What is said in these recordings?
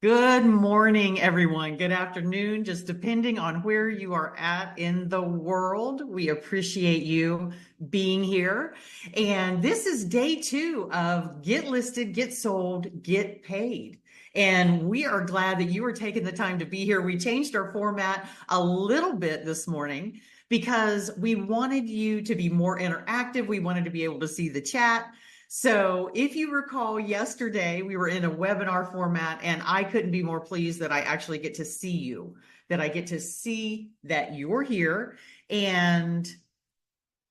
Good morning, everyone. Good afternoon, just depending on where you are at in the world. We appreciate you being here. And this is day 2 of Get Listed, Get Sold, Get Paid. And we are glad that you are taking the time to be here. We changed our format a little bit this morning because we wanted you to be more interactive. We wanted to be able to see the chat. So if you recall, yesterday we were in a webinar format, and I couldn't be more pleased that I actually get to see you, that I get to see that you're here. And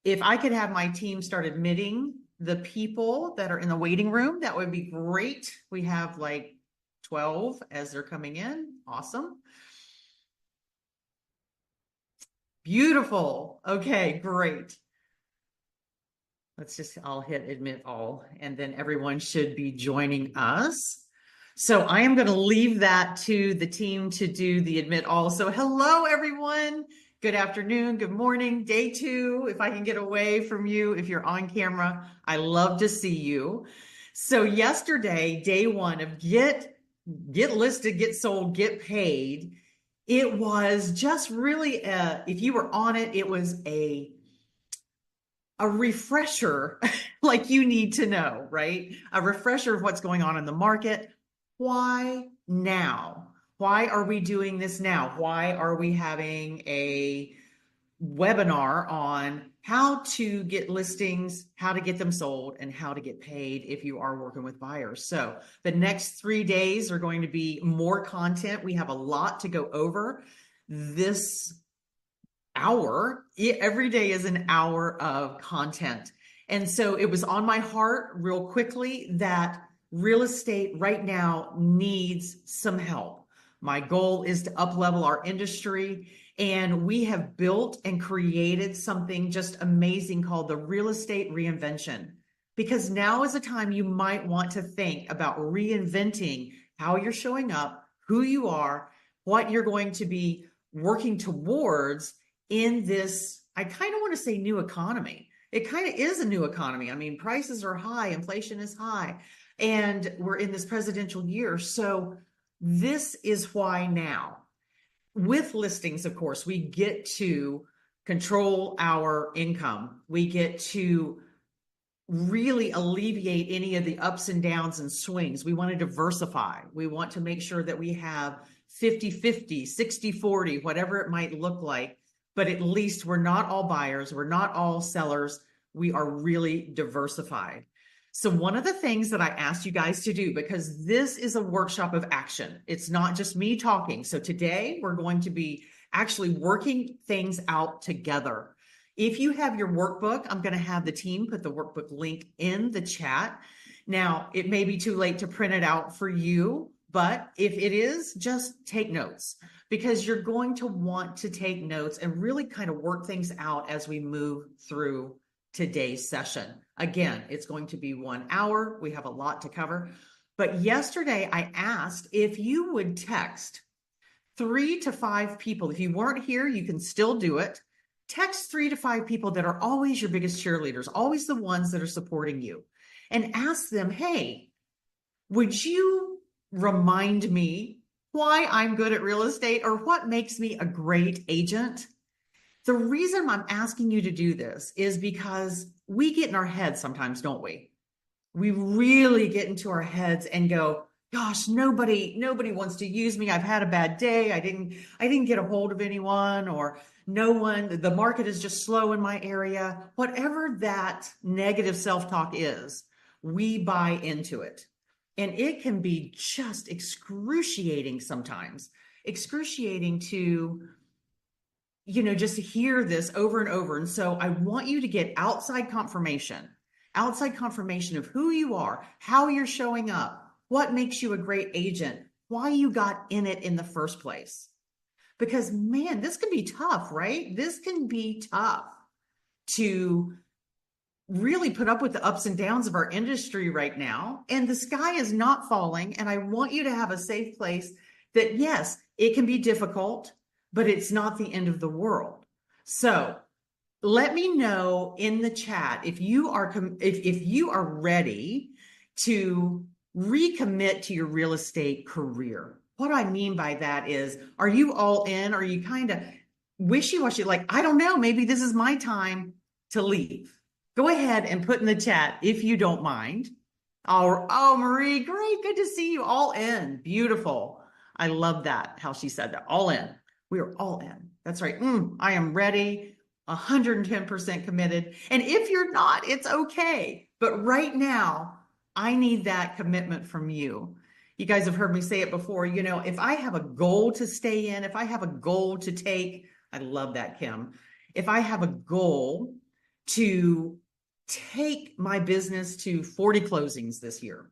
if I could have my team start admitting the people that are in the waiting room, that would be great. We have like 12 as they're coming in. Awesome. Beautiful. Okay, great. I'll hit admit all, and then everyone should be joining us. So I am going to leave that to the team to do the admit all. So hello, everyone. Good afternoon. Good morning. Day 2. If I can get away from you, if you're on camera, I love to see you. So yesterday, day 1 of get listed, get sold, get paid. It was just really, if you were on it, it was a refresher like you need to know, right? A refresher of what's going on in the market. Why now? Why are we doing this now? Why are we having a webinar on how to get listings, how to get them sold, and how to get paid if you are working with buyers? So the next 3 days are going to be more content. We have a lot to go over. This hour, every day is an hour of content. And so it was on my heart real quickly that real estate right now needs some help. My goal is to up-level our industry, and we have built and created something just amazing called the Real Estate Reinvention. Because now is a time you might want to think about reinventing how you're showing up, who you are, what you're going to be working towards in this, I kind of want to say new economy. It kind of is a new economy. I mean, prices are high, inflation is high, and we're in this presidential year. So this is why now. With listings, of course, we get to control our income. We get to really alleviate any of the ups and downs and swings. We want to diversify. We want to make sure that we have 50-50, 60-40, whatever it might look like. But at least we're not all buyers, we're not all sellers. We are really diversified. So one of the things that I asked you guys to do, because this is a workshop of action, it's not just me talking. So today we're going to be actually working things out together. If you have your workbook, I'm going to have the team put the workbook link in the chat. Now, it may be too late to print it out for you, but if it is, just take notes, because you're going to want to take notes and really kind of work things out as we move through today's session. Again, it's going to be 1 hour. We have a lot to cover. But yesterday I asked if you would text 3 to 5 people. If you weren't here, you can still do it. Text 3 to 5 people that are always your biggest cheerleaders, always the ones that are supporting you, and ask them, hey, would you remind me why I'm good at real estate, or what makes me a great agent? The reason I'm asking you to do this is because we get in our heads sometimes, don't we? We really get into our heads and go, gosh, nobody wants to use me. I've had a bad day. I didn't get a hold of anyone, or no one, the market is just slow in my area. Whatever that negative self-talk is, we buy into it. And it can be just excruciating sometimes, excruciating to, just to hear this over and over. And so I want you to get outside confirmation of who you are, how you're showing up, what makes you a great agent, why you got in it in the first place. Because man, this can be tough, right? This can be tough to really put up with the ups and downs of our industry right now. And the sky is not falling. And I want you to have a safe place that, yes, it can be difficult, but it's not the end of the world. So let me know in the chat if you are ready to recommit to your real estate career. What I mean by that is, are you all in? Or are you kind of wishy-washy, like, I don't know, maybe this is my time to leave? Go ahead and put in the chat if you don't mind. Oh, Marie, great. Good to see you. All in. Beautiful. I love that, how she said that. All in. We are all in. That's right. I am ready. 110% committed. And if you're not, it's okay. But right now, I need that commitment from you. You guys have heard me say it before. If I have a goal to stay in, if I have a goal to take, I love that, Kim. If I have a goal to take my business to 40 closings this year,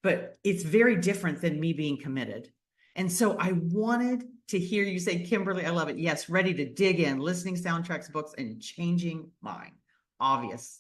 but it's very different than me being committed. And so I wanted to hear you say, Kimberly, I love it. Yes, ready to dig in, listening soundtracks, books, and changing mine. Obvious.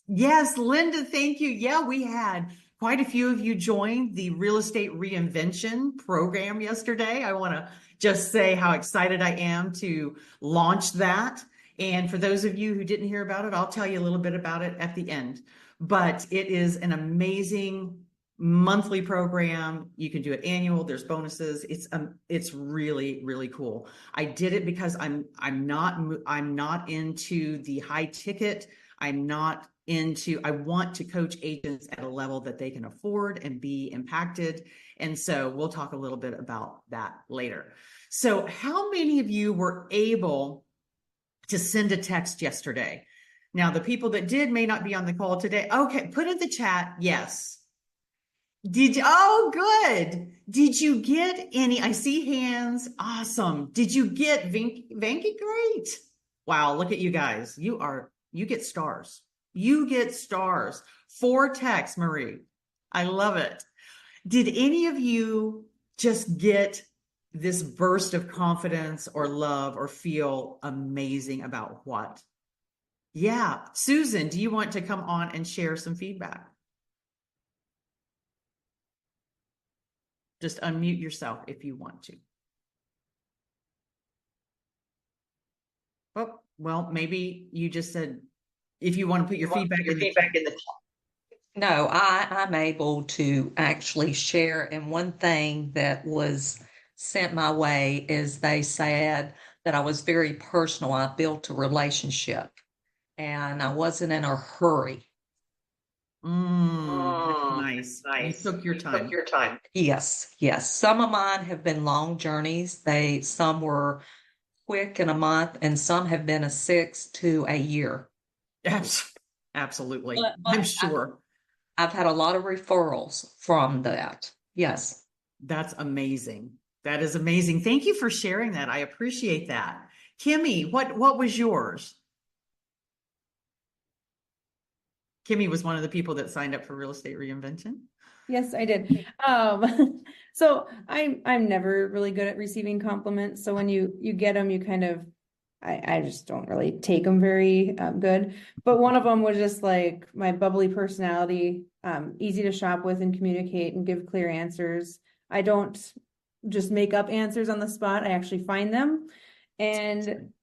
Yes, Linda, thank you. Yeah, we had quite a few of you join the Real Estate Reinvention program yesterday. I want to just say how excited I am to launch that. And for those of you who didn't hear about it, I'll tell you a little bit about it at the end. But it is an amazing monthly program. You can do it annual. There's bonuses. It's really, really cool. I did it because I'm not into the high ticket. I want to coach agents at a level that they can afford and be impacted. And so we'll talk a little bit about that later. So how many of you were able to send a text yesterday? Now, the people that did may not be on the call today. Okay, put in the chat, yes. Oh, good. Did you get any? I see hands. Awesome. Did you get Venky? Great. Wow, look at you guys. You get stars. You get stars. 4 texts, Marie. I love it. Did any of you just get this burst of confidence or love or feel amazing about what? Yeah. Susan, do you want to come on and share some feedback? Just unmute yourself if you want to. Oh, well, maybe you just said, if you want to put your feedback in the chat. No, I'm able to actually share. And one thing that was sent my way is they said that I was very personal. I built a relationship and I wasn't in a hurry. That's Mm, nice. You nice. took your You took time. your time. Yes, yes. Some of mine have been long journeys. Some were quick in a month, and some have been a 6 to a year. Abs- Absolutely. I'm But sure. I've had a lot of referrals from that. Yes. That's amazing. That is amazing. Thank you for sharing that. I appreciate that. Kimmy, what was yours? Kimmy was one of the people that signed up for Real Estate Reinvention. Yes, I did. So I'm never really good at receiving compliments. So when you get them, you kind of I just don't really take them very good. But one of them was just like my bubbly personality, easy to shop with and communicate and give clear answers. I don't just make up answers on the spot. I actually find them. And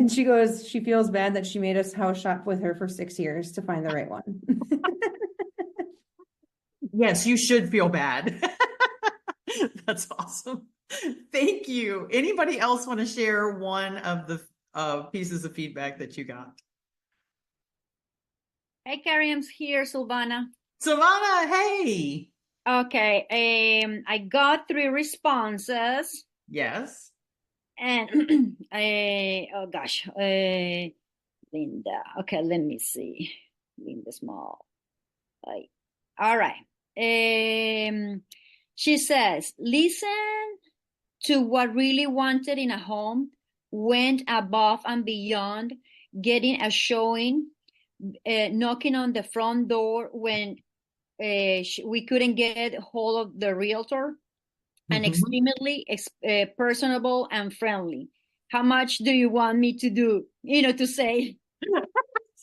she goes, she feels bad that she made us house shop with her for 6 years to find the right one. Yes, you should feel bad. That's awesome. Thank you. Anybody else want to share one of the pieces of feedback that you got? Hey, Karim's here, Silvana. Savannah, hey. Okay, I got 3 responses, Yes. and oh gosh, Linda. Okay, let me see. Linda Small. All right. She says, listen to what really wanted in a home, went above and beyond, getting a showing, knocking on the front door when we couldn't get hold of the realtor, and extremely personable and friendly. How much do you want me to do? To say.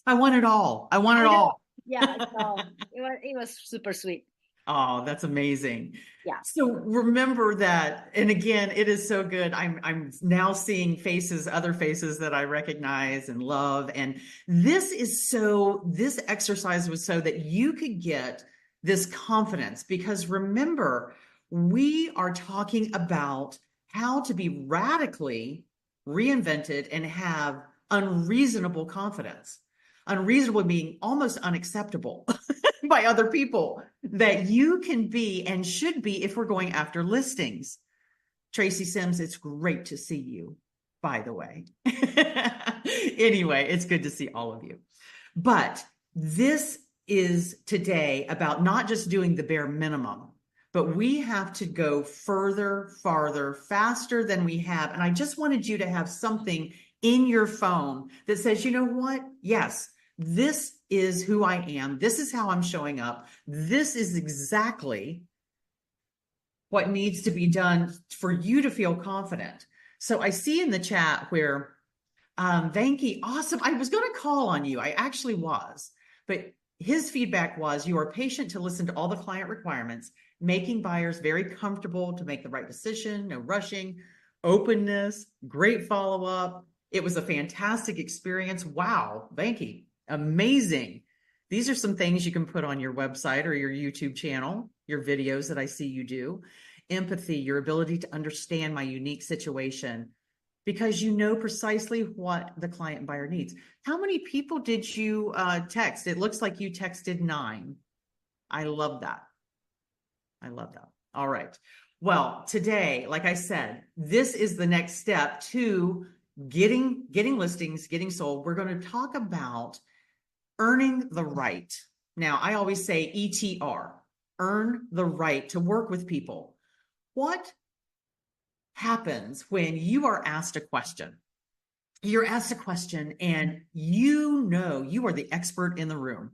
I want it all. I want it all. Yeah, so it was super sweet. Oh, that's amazing. Yeah. So remember that, and again, it is so good. I'm now seeing faces, other faces that I recognize and love. And this exercise was so that you could get this confidence, because remember, we are talking about how to be radically reinvented and have unreasonable confidence. Unreasonable being almost unacceptable by other people, that you can be and should be if we're going after listings. Tracy Sims, it's great to see you, by the way. Anyway, it's good to see all of you. But this is today about not just doing the bare minimum, but we have to go further, farther, faster than we have. And I just wanted you to have something in your phone that says, you know what? Yes, this is who I am. This is how I'm showing up. This is exactly what needs to be done for you to feel confident. So I see in the chat where Vanky, awesome. I was going to call on you. I actually was, but his feedback was you are patient to listen to all the client requirements, making buyers very comfortable to make the right decision, no rushing, openness, great follow-up. It was a fantastic experience. Wow, Vanky, amazing. These are some things you can put on your website or your YouTube channel, your videos that I see you do. Empathy, your ability to understand my unique situation, because you know precisely what the client and buyer needs. How many people did you text? It looks like you texted 9. I love that. I love that. All right. Well, today, like I said, this is the next step to getting listings, getting sold. We're going to talk about earning the right. Now, I always say ETR, earn the right to work with people. What happens when you are asked a question? You're asked a question and you are the expert in the room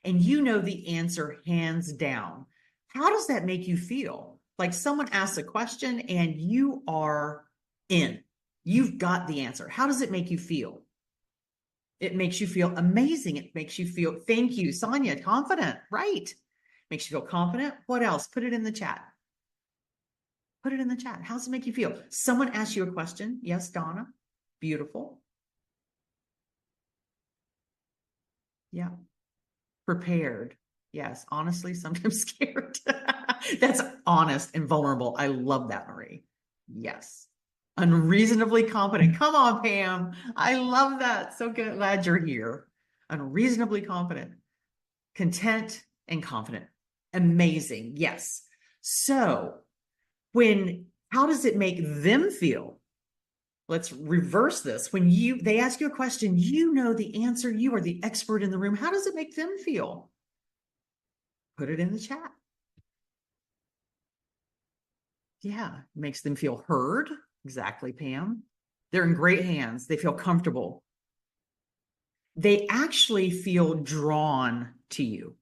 and you know the answer hands down. How does that make you feel? Like someone asks a question and you are in. You've got the answer. How does it make you feel? It makes you feel amazing. It makes you feel, thank you, Sonia, confident, right? Makes you feel confident. What else? Put it in the chat. Put it in the chat. How does it make you feel? Someone asked you a question. Yes, Donna. Beautiful. Yeah. Prepared. Yes. Honestly, sometimes scared. That's honest and vulnerable. I love that, Marie. Yes. Unreasonably confident. Come on, Pam. I love that. So good. Glad you're here. Unreasonably confident. content, and confident. Amazing. Yes. So how does it make them feel? Let's reverse this. When they ask you a question, you know the answer, you are the expert in the room. How does it make them feel? Put it in the chat. Yeah, it makes them feel heard. Exactly, Pam. They're in great hands. They feel comfortable. They actually feel drawn to you.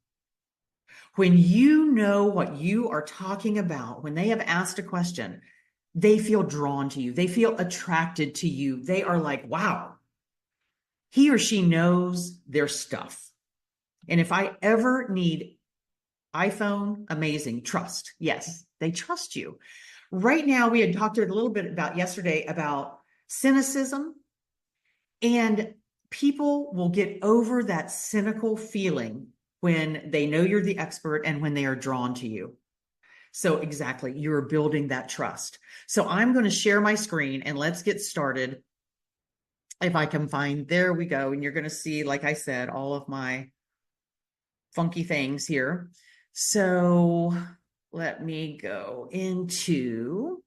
When you know what you are talking about, when they have asked a question, they feel drawn to you. They feel attracted to you. They are like, wow, he or she knows their stuff. And if I ever need iPhone, amazing, trust. Yes, they trust you. Right now, we had talked a little bit about yesterday about cynicism, and people will get over that cynical feeling when they know you're the expert and when they are drawn to you. So exactly, you're building that trust. So I'm going to share my screen and let's get started. If I can find, there we go. And you're going to see, like I said, all of my funky things here. So let me go into,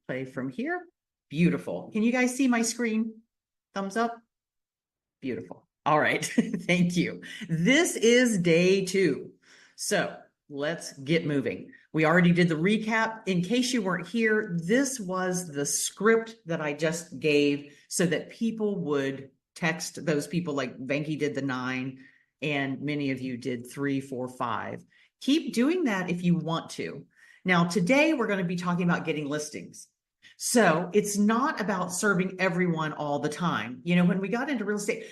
play from here. Beautiful. Can you guys see my screen? Thumbs up. Beautiful. All right. Thank you. This is day 2. So let's get moving. We already did the recap. In case you weren't here, this was the script that I just gave so that people would text those people, like Venky did the 9, and many of you did 3, 4, 5. Keep doing that if you want to. Now, today we're going to be talking about getting listings. So it's not about serving everyone all the time. You know, when we got into real estate,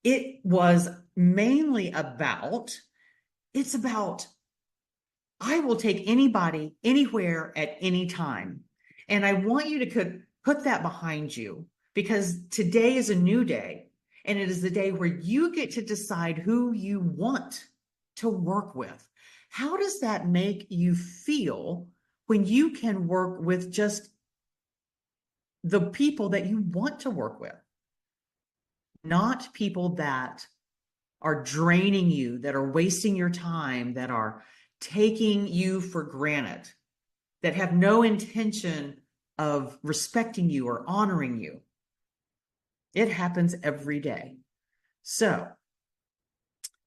it was mainly about, I will take anybody, anywhere, at any time. And I want you to put that behind you, because today is a new day. And it is the day where you get to decide who you want to work with. How does that make you feel when you can work with just the people that you want to work with? Not people that are draining you, that are wasting your time, that are taking you for granted, that have no intention of respecting you or honoring you. It happens every day. So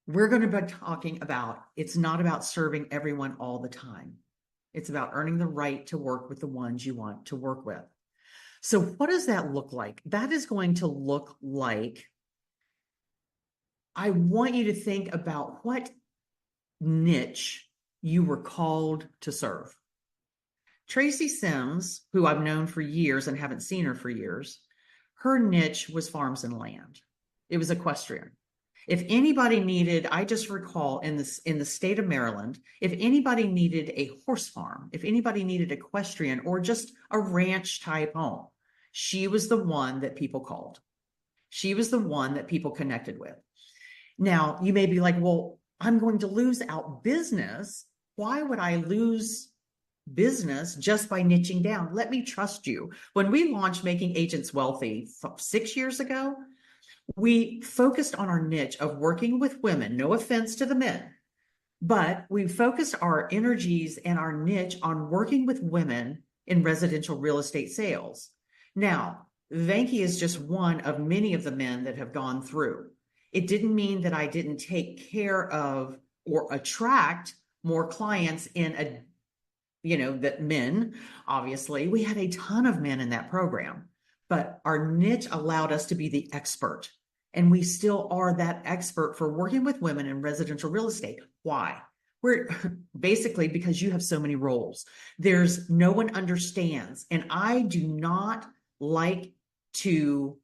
we're going to be talking about, it's not about serving everyone all the time. It's about earning the right to work with the ones you want to work with. So what does that look like? That is going to look like, I want you to think about what niche you were called to serve. Tracy Sims, who I've known for years and haven't seen her for years, her niche was farms and land. It was equestrian. If anybody needed, I just recall in the state of Maryland, if anybody needed a horse farm, if anybody needed equestrian or just a ranch type home, she was the one that people called. She was the one that people connected with. Now, you may be like, well, I'm going to lose out business. Why would I lose business just by niching down? Let me trust you. When we launched Making Agents Wealthy 6 years ago, we focused on our niche of working with women. No offense to the men, but we focused our energies and our niche on working with women in residential real estate sales. Now, Venky is just one of many of the men that have gone through. It didn't mean that I didn't take care of or attract more clients in that men, obviously. We had a ton of men in that program, but our niche allowed us to be the expert. And we still are that expert for working with women in residential real estate. Why? We're basically because you have so many roles. There's no one understands. And I do not like to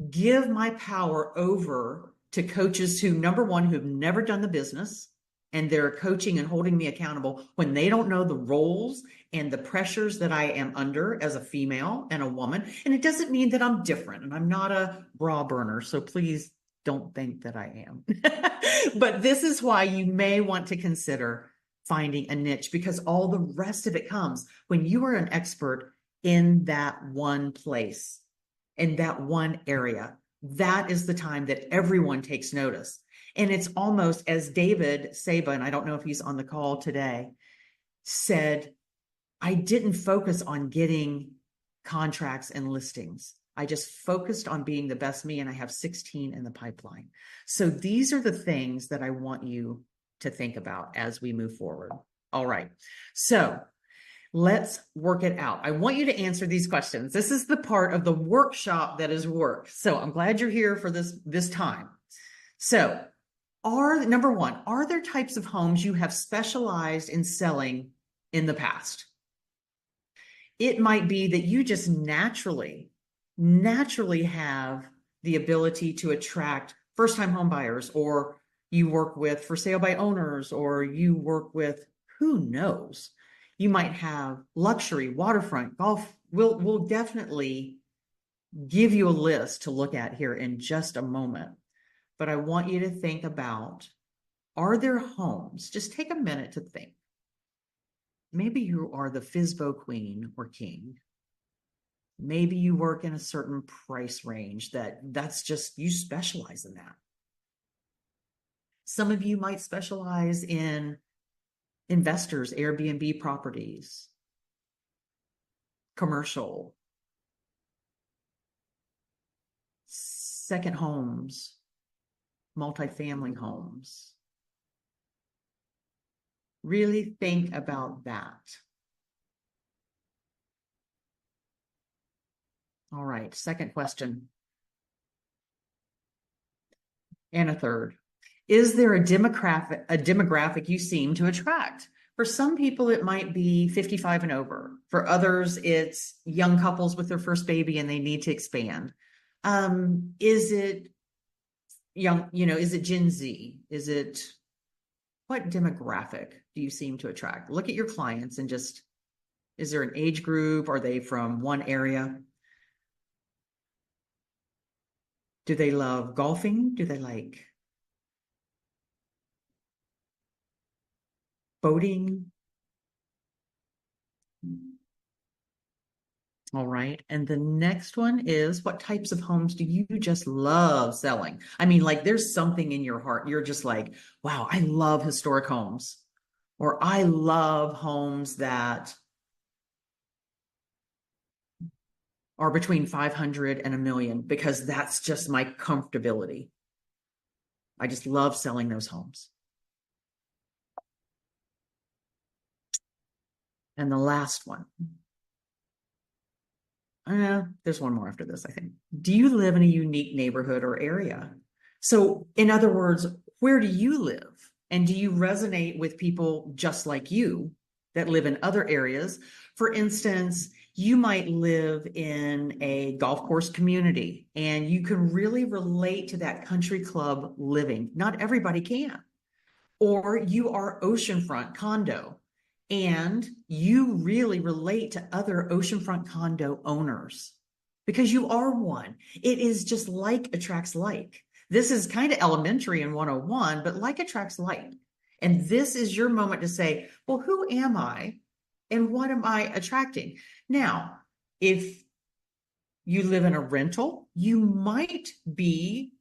give my power over to coaches who, number one, who've never done the business, and they're coaching and holding me accountable when they don't know the roles and the pressures that I am under as a female and a woman. And it doesn't mean that I'm different, and I'm not a bra burner. So please don't think that I am. But this is why you may want to consider finding a niche, because all the rest of it comes when you are an expert in that one place, in that one area. that is the time that everyone takes notice. And it's almost as David Saba, and I don't know if he's on the call today, said, I didn't focus on getting contracts and listings. I just focused on being the best me, and I have 16 in the pipeline. So these are the things that I want you to think about as we move forward. All right. So let's work it out. I want you to answer these questions. This is the part of the workshop that is work. So I'm glad you're here for this time. So number one, are there types of homes you have specialized in selling in the past? It might be that you just naturally have the ability to attract first-time home buyers, or you work with for sale by owners, or you work with, who knows? You might have luxury, waterfront, golf. We'll definitely give you a list to look at here in just a moment. But I want you to think about, are there homes? Just take a minute to think. Maybe you are the FSBO queen or king. Maybe you work in a certain price range that's just, you specialize in that. Some of you might specialize in investors, Airbnb properties, commercial, second homes, multifamily homes. Really think about that. All right, second question. And a third. Is there a demographic you seem to attract? For some people, it might be 55 and over. For others, it's young couples with their first baby and they need to expand. Is it young, is it Gen Z? What demographic do you seem to attract? Look at your clients and just, is there an age group? Are they from one area? Do they love golfing? Do they like boating? All right. And the next one is, what types of homes do you just love selling? I mean, like there's something in your heart. You're just like, wow, I love historic homes, or I love homes that are between 500 and $1 million, because that's just my comfortability. I just love selling those homes. And the last one. There's one more after this, I think. Do you live in a unique neighborhood or area? So in other words, where do you live? And do you resonate with people just like you that live in other areas? For instance, you might live in a golf course community and you can really relate to that country club living. Not everybody can. Or you are oceanfront condo and you really relate to other oceanfront condo owners because you are one. It is just like attracts like. This is kind of elementary in 101, but like attracts like. And this is your moment to say, well, who am I and what am I attracting? Now, if you live in a rental, you might be,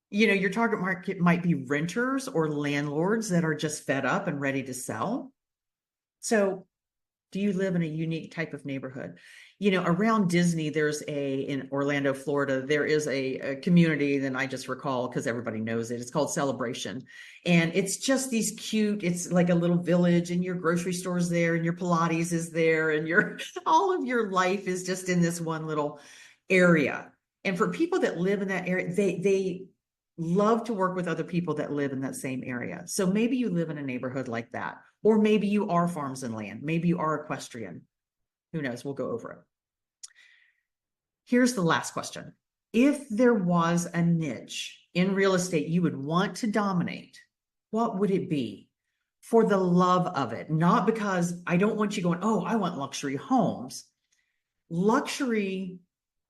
your target market might be renters or landlords that are just fed up and ready to sell. So do you live in a unique type of neighborhood? Around Disney, in Orlando, Florida, there is a community that I just recall because everybody knows it. It's called Celebration. And it's just these cute, it's like a little village, and your grocery store's there and your Pilates is there and all of your life is just in this one little area. And for people that live in that area, they love to work with other people that live in that same area. So maybe you live in a neighborhood like that, or maybe you are farms and land. Maybe you are equestrian. Who knows? We'll go over it. Here's the last question. If there was a niche in real estate you would want to dominate, what would it be? For the love of it, not because I don't want you going, oh, I want luxury homes. Luxury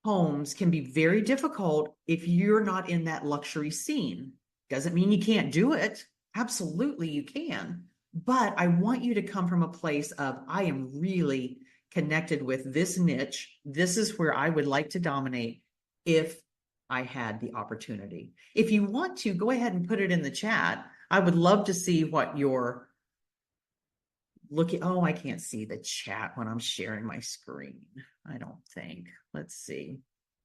homes can be very difficult if you're not in that luxury scene. Doesn't mean you can't do it. Absolutely, you can. But I want you to come from a place of, I am really connected with this niche. This is where I would like to dominate if I had the opportunity. If you want to, go ahead and put it in the chat. I would love to see what you're looking. Oh, I can't see the chat when I'm sharing my screen. I don't think. Let's see.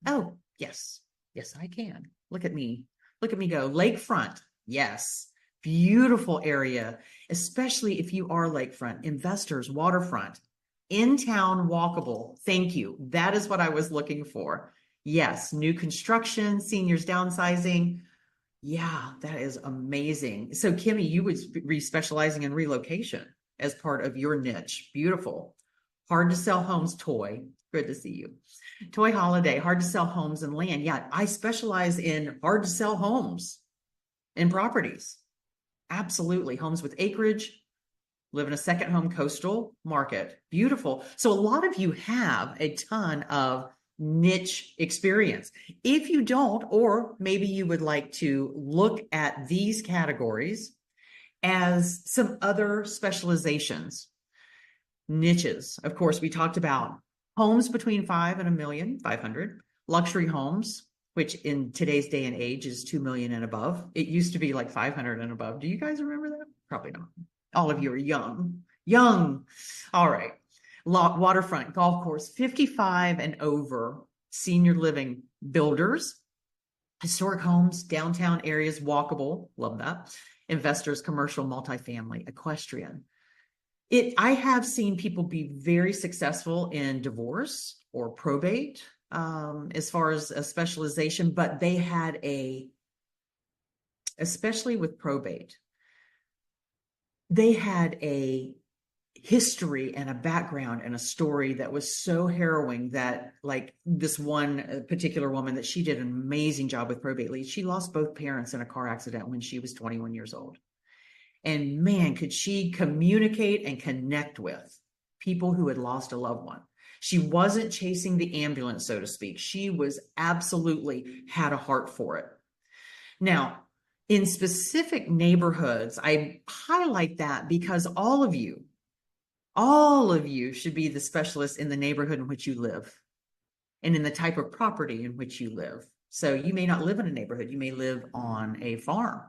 Oh, yes. Yes, I can. Look at me. Look at me go. Lakefront. Yes. Beautiful area, especially if you are lakefront, investors, waterfront, in-town walkable. Thank you. That is what I was looking for. Yes, new construction, seniors downsizing. Yeah, that is amazing. So Kimmy, you would be specializing in relocation as part of your niche. Beautiful. Hard to sell homes, toy. Good to see you. Toy holiday, hard to sell homes and land. Yeah, I specialize in hard to sell homes and properties. Absolutely. Homes with acreage, live in a second home coastal market. Beautiful. So a lot of you have a ton of niche experience. If you don't, or maybe you would like to look at these categories as some other specializations, niches. Of course, we talked about homes between 5 and 1,500,000, luxury homes, which in today's day and age is 2 million and above. It used to be like 500 and above. Do you guys remember that? Probably not. All of you are young. All right. Waterfront, golf course, 55 and over, senior living builders, historic homes, downtown areas, walkable. Love that. Investors, commercial, multifamily, equestrian. I have seen people be very successful in divorce or probate, as far as a specialization, but they had especially with probate, they had a history and a background and a story that was so harrowing that, like this one particular woman, that she did an amazing job with probate leads. She lost both parents in a car accident when she was 21 years old. And man, could she communicate and connect with people who had lost a loved one. She wasn't chasing the ambulance, so to speak. She was absolutely had a heart for it. Now, in specific neighborhoods, I highlight that because all of you should be the specialist in the neighborhood in which you live and in the type of property in which you live. So you may not live in a neighborhood, you may live on a farm,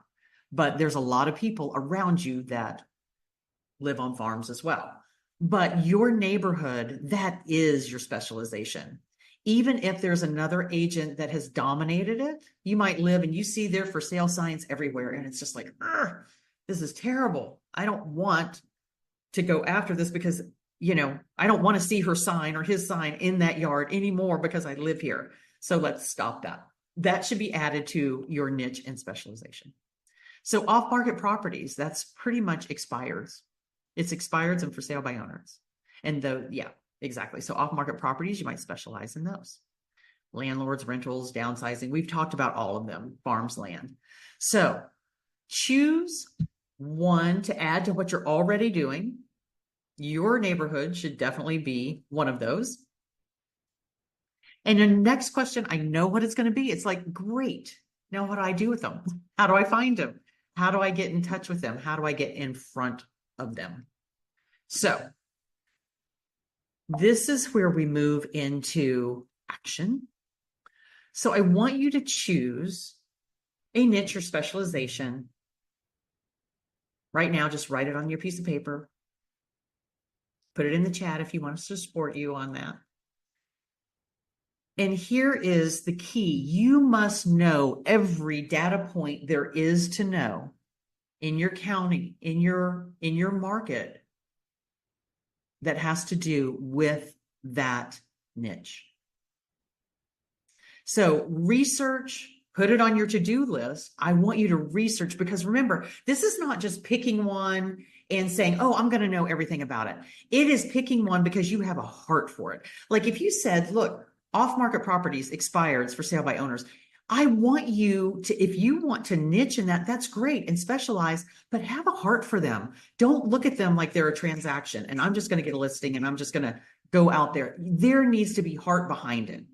but there's a lot of people around you that live on farms as well. But your neighborhood, that is your specialization. Even if there's another agent that has dominated it, you might live and you see their for sale signs everywhere. And it's just like, this is terrible. I don't want to go after this because, I don't want to see her sign or his sign in that yard anymore because I live here. So let's stop that. That should be added to your niche and specialization. So off-market properties, that's pretty much expireds. It's expireds and for sale by owners. And exactly. So off-market properties, you might specialize in those. Landlords, rentals, downsizing. We've talked about all of them, farms, land. So choose one to add to what you're already doing. Your neighborhood should definitely be one of those. And the next question, I know what it's going to be. It's like, great. Now what do I do with them? How do I find them? How do I get in touch with them? How do I get in front of them? So this is where we move into action. So I want you to choose a niche or specialization. Right now, just write it on your piece of paper. Put it in the chat if you want us to support you on that. And here is the key. You must know every data point there is to know in your county, in your market that has to do with that niche. So research, put it on your to-do list. I want you to research because remember, this is not just picking one and saying, oh, I'm going to know everything about it. It is picking one because you have a heart for it. Like if you said, look, off-market properties, expireds, for sale by owners. I want you to, if you want to niche in that, that's great and specialize, but have a heart for them. Don't look at them like they're a transaction and I'm just going to get a listing and I'm just going to go out there. There needs to be heart behind it.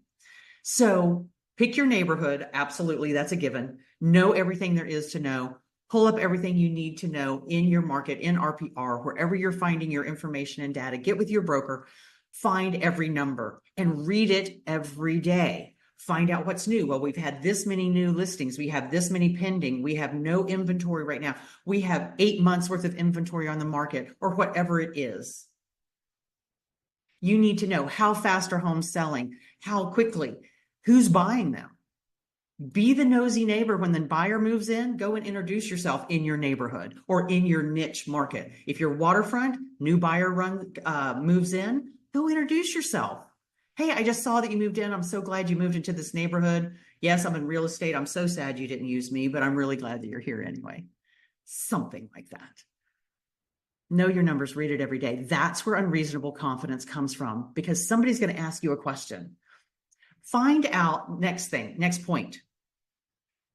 So pick your neighborhood. Absolutely. That's a given. Know everything there is to know. Pull up everything you need to know in your market, in RPR, wherever you're finding your information and data. Get with your broker. Find every number and read it every day. Find out what's new. Well, we've had this many new listings. We have this many pending. We have no inventory right now. We have 8 months worth of inventory on the market, or whatever it is. You need to know how fast are homes selling, how quickly, who's buying them. Be the nosy neighbor when the buyer moves in. Go and introduce yourself in your neighborhood or in your niche market. If you're waterfront, new buyer moves in, go introduce yourself. Hey, I just saw that you moved in. I'm so glad you moved into this neighborhood. Yes, I'm in real estate. I'm so sad you didn't use me, but I'm really glad that you're here anyway. Something like that. Know your numbers, read it every day. That's where unreasonable confidence comes from, because somebody's going to ask you a question. Find out, next point.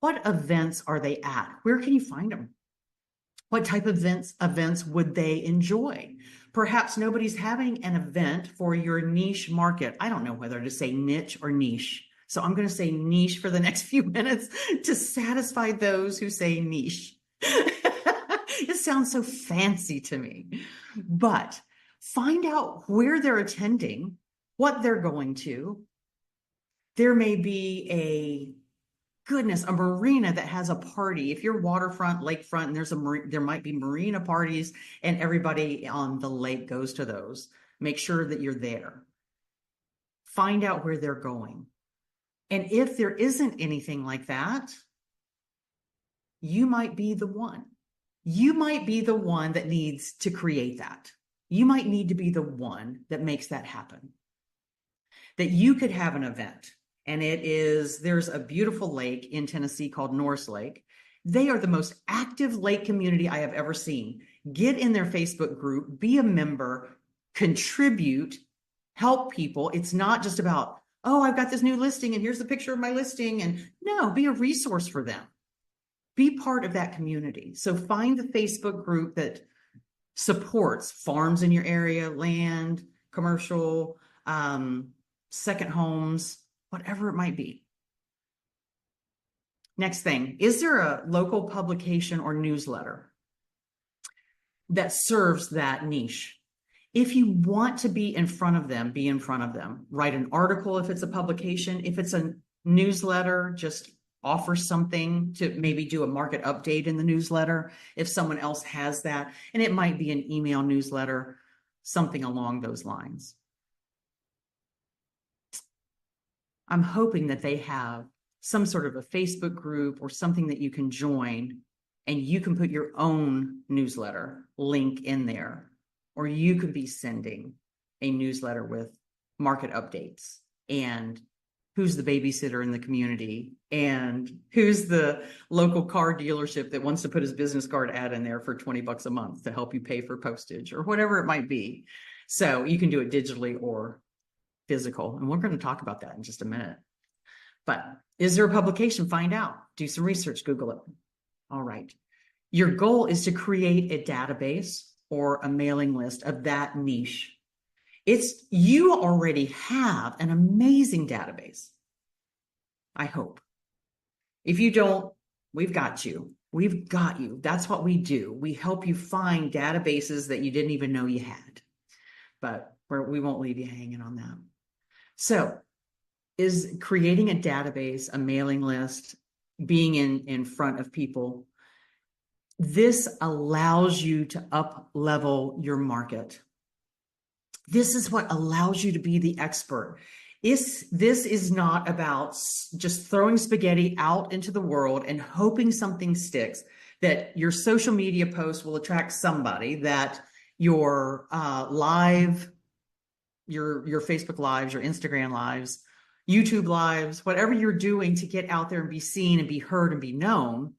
What events are they at? Where can you find them? What type of events would they enjoy? Perhaps nobody's having an event for your niche market. I don't know whether to say niche or niche. So I'm going to say niche for the next few minutes to satisfy those who say niche. It sounds so fancy to me. But find out where they're attending, what they're going to. There may be a marina that has a party. If you're waterfront, lakefront, and there might be marina parties, and everybody on the lake goes to those. Make sure that you're there. Find out where they're going. And if there isn't anything like that, you might be the one. You might be the one that needs to create that. You might need to be the one that makes that happen. That you could have an event. And there's a beautiful lake in Tennessee called Norris Lake. They are the most active lake community I have ever seen. Get in their Facebook group, be a member, contribute, help people. It's not just about, oh, I've got this new listing and here's the picture of my listing. And no, be a resource for them. Be part of that community. So find the Facebook group that supports farms in your area, land, commercial, second homes, whatever it might be. Next thing, is there a local publication or newsletter that serves that niche? If you want to be in front of them, be in front of them. Write an article if it's a publication. If it's a newsletter, just offer something to maybe do a market update in the newsletter if someone else has that. And it might be an email newsletter, something along those lines. I'm hoping that they have some sort of a Facebook group or something that you can join, and you can put your own newsletter link in there, or you could be sending a newsletter with market updates and who's the babysitter in the community and who's the local car dealership that wants to put his business card ad in there for $20 a month to help you pay for postage or whatever it might be. So you can do it digitally or physical. And we're going to talk about that in just a minute. But is there a publication? Find out. Do some research. Google it. All right. Your goal is to create a database or a mailing list of that niche. You already have an amazing database. I hope. If you don't, we've got you. We've got you. That's what we do. We help you find databases that you didn't even know you had. But we won't leave you hanging on that. So, is creating a database, a mailing list, being in front of people, this allows you to up-level your market. This is what allows you to be the expert. This is not about just throwing spaghetti out into the world and hoping something sticks, that your social media post will attract somebody, that your your Facebook lives, your Instagram lives, YouTube lives, whatever you're doing to get out there and be seen and be heard and be known,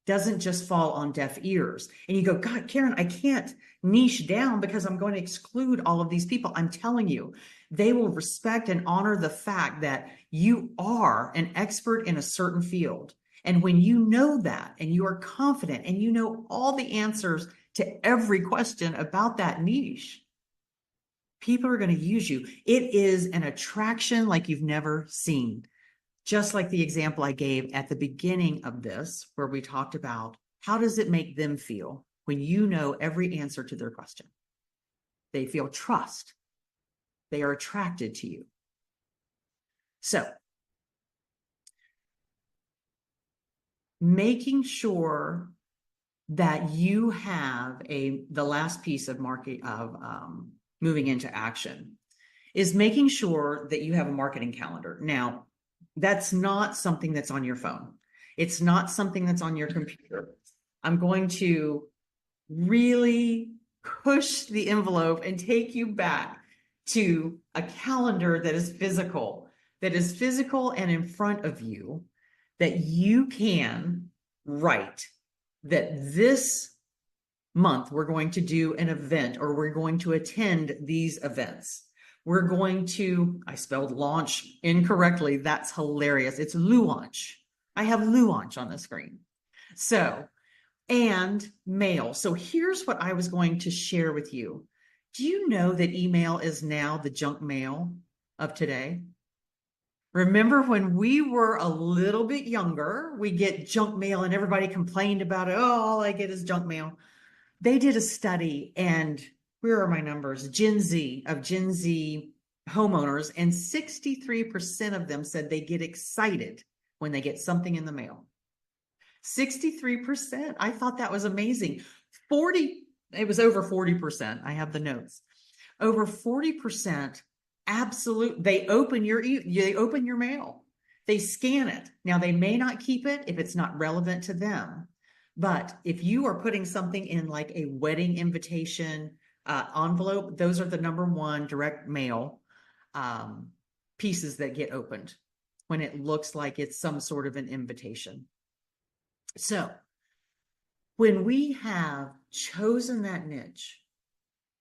doesn't just fall on deaf ears. And you go, God, Karen, I can't niche down because I'm going to exclude all of these people. I'm telling you, they will respect and honor the fact that you are an expert in a certain field. And when you know that and you are confident and you know all the answers to every question about that niche, people are going to use you. It is an attraction like you've never seen. Just like the example I gave at the beginning of this, where we talked about how does it make them feel when you know every answer to their question? They feel trust. They are attracted to you. So making sure that you have the last piece of moving into action is making sure that you have a marketing calendar. Now, that's not something that's on your phone. It's not something that's on your computer. I'm going to really push the envelope and take you back to a calendar that is physical and in front of you, that you can write that this month we're going to do an event, or we're going to attend these events. We're going to, I spelled launch incorrectly. That's hilarious. It's launch. I have launch on the screen. So, and mail. So here's what I was going to share with you. Do you know that email is now the junk mail of today? Remember when we were a little bit younger, we get junk mail and everybody complained about it. Oh, all I get is junk mail. They did a study, and where are my numbers? Gen Z homeowners, and 63% of them said they get excited when they get something in the mail. 63%. I thought that was amazing. It was over 40%. I have the notes. Over 40%. Absolute. They open your mail. They scan it. Now, they may not keep it if it's not relevant to them. But if you are putting something in like a wedding invitation envelope, those are the #1 direct mail pieces that get opened when it looks like it's some sort of an invitation. So when we have chosen that niche